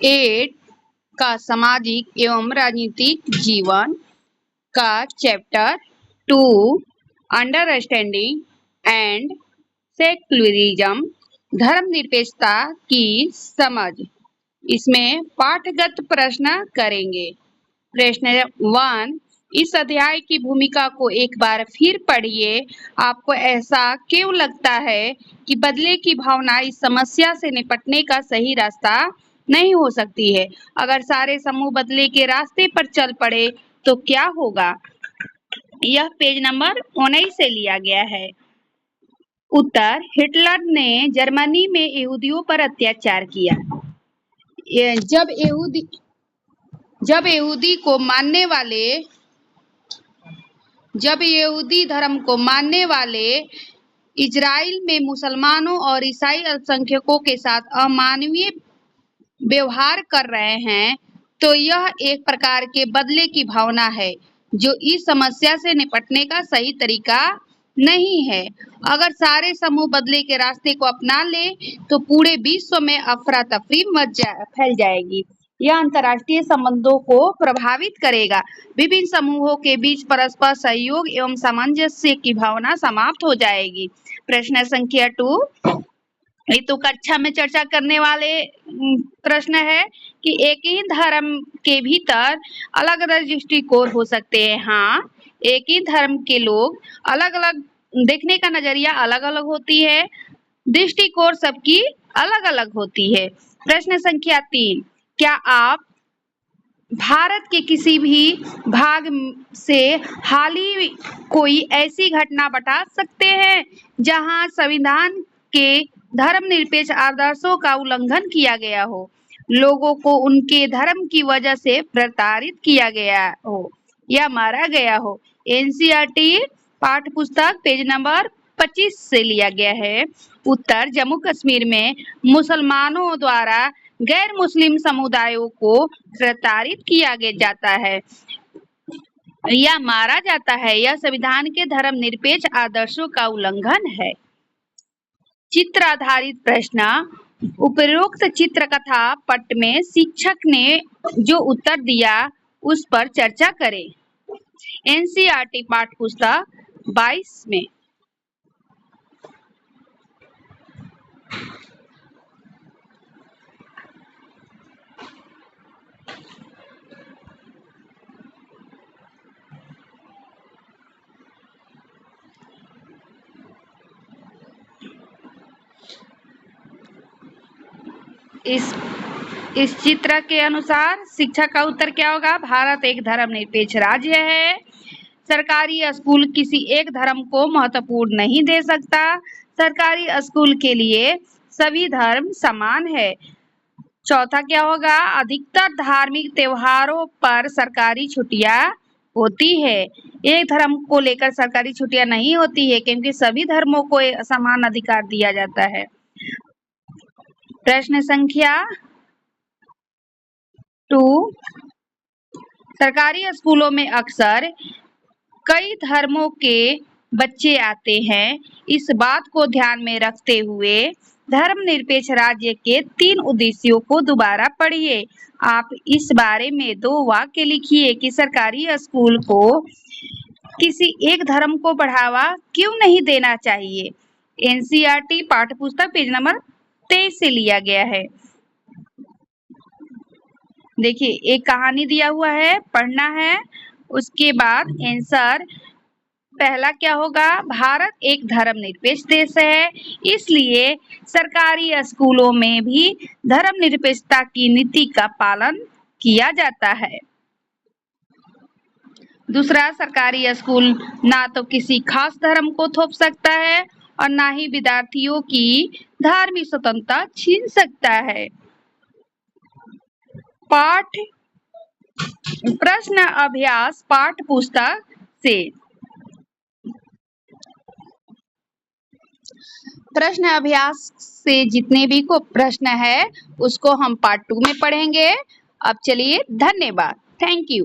8 का सामाजिक एवं राजनीतिक जीवन का चैप्टर 2 अंडरस्टैंडिंग एंड सेक्युलरिज्म धर्मनिरपेक्षता की समझ। इसमें पाठगत प्रश्न करेंगे। प्रश्न 1, इस अध्याय की भूमिका को एक बार फिर पढ़िए। आपको ऐसा क्यों लगता है कि बदले की भावना इस समस्या से निपटने का सही रास्ता नहीं हो सकती है? अगर सारे समूह बदले के रास्ते पर चल पड़े तो क्या होगा? यह पेज नंबर 19 से लिया गया है। उत्तर, हिटलर ने जर्मनी में यहूदियों पर अत्याचार किया। जब यहूदी धर्म को मानने वाले इजराइल में मुसलमानों और ईसाई अल्पसंख्यकों के साथ अमानवीय व्यवहार कर रहे हैं, तो यह एक प्रकार के बदले की भावना है, जो इस समस्या से निपटने का सही तरीका नहीं है। अगर सारे समूह बदले के रास्ते को अपना ले तो पूरे विश्व में अफरा तफरी फैल जाएगी। यह अंतर्राष्ट्रीय संबंधों को प्रभावित करेगा। विभिन्न समूहों के बीच परस्पर सहयोग एवं सामंजस्य की भावना समाप्त हो जाएगी। प्रश्न संख्या 2, ये तो कक्षा में चर्चा करने वाले प्रश्न है कि एक ही धर्म के भीतर अलग अलग दृष्टिकोण हो सकते हैं। हाँ, एक ही धर्म के लोग अलग अलग देखने का नजरिया अलग अलग होती है, दृष्टिकोण सबकी अलग अलग होती है। प्रश्न संख्या 3, क्या आप भारत के किसी भी भाग से हाल ही कोई ऐसी घटना बता सकते हैं जहां संविधान के धर्मनिरपेक्ष आदर्शों का उल्लंघन किया गया हो, लोगों को उनके धर्म की वजह से प्रताड़ित किया गया हो या मारा गया हो? एनसीईआरटी पाठ्य पुस्तक पेज नंबर 25 से लिया गया है। उत्तर, जम्मू कश्मीर में मुसलमानों द्वारा गैर मुस्लिम समुदायों को प्रताड़ित किया जाता है या मारा जाता है। यह संविधान के धर्मनिरपेक्ष आदर्शों का उल्लंघन है। चित्र आधारित प्रश्न, उपरोक्त चित्र कथा पट में शिक्षक ने जो उत्तर दिया उस पर चर्चा करें। एनसीईआरटी पाठ्य पुस्तक 22 में। इस चित्र के अनुसार शिक्षक का उत्तर क्या होगा? भारत एक धर्मनिरपेक्ष राज्य है। सरकारी स्कूल किसी एक धर्म को महत्वपूर्ण नहीं दे सकता। सरकारी स्कूल के लिए सभी धर्म समान है। चौथा क्या होगा? अधिकतर धार्मिक त्योहारों पर सरकारी छुट्टियां होती है। एक धर्म को लेकर सरकारी छुट्टियां नहीं होती है, क्योंकि सभी धर्मों को समान अधिकार दिया जाता है। प्रश्न संख्या 2, सरकारी स्कूलों में अक्सर कई धर्मों के बच्चे आते हैं। इस बात को ध्यान में रखते हुए धर्मनिरपेक्ष राज्य के 3 उद्देश्यों को दोबारा पढ़िए। आप इस बारे में 2 वाक्य लिखिए कि सरकारी स्कूल को किसी एक धर्म को बढ़ावा क्यों नहीं देना चाहिए। एनसीईआरटी पाठ्य पुस्तक पेज नंबर 23 से लिया गया है। देखिए, एक कहानी दिया हुआ है, पढ़ना है, उसके बाद आंसर। पहला क्या होगा? भारत एक धर्मनिरपेक्ष देश है, इसलिए सरकारी स्कूलों में भी धर्मनिरपेक्षता की नीति का पालन किया जाता है। दूसरा, सरकारी स्कूल ना तो किसी खास धर्म को थोप सकता है और ना ही विद्यार्थियों की धार्मिक स्वतंत्रता छीन सकता है। प्रश्न अभ्यास पाठ्य पुस्तक से। प्रश्न अभ्यास से जितने भी को प्रश्न है उसको हम पार्ट 2 में पढ़ेंगे। अब चलिए, धन्यवाद, थैंक यू।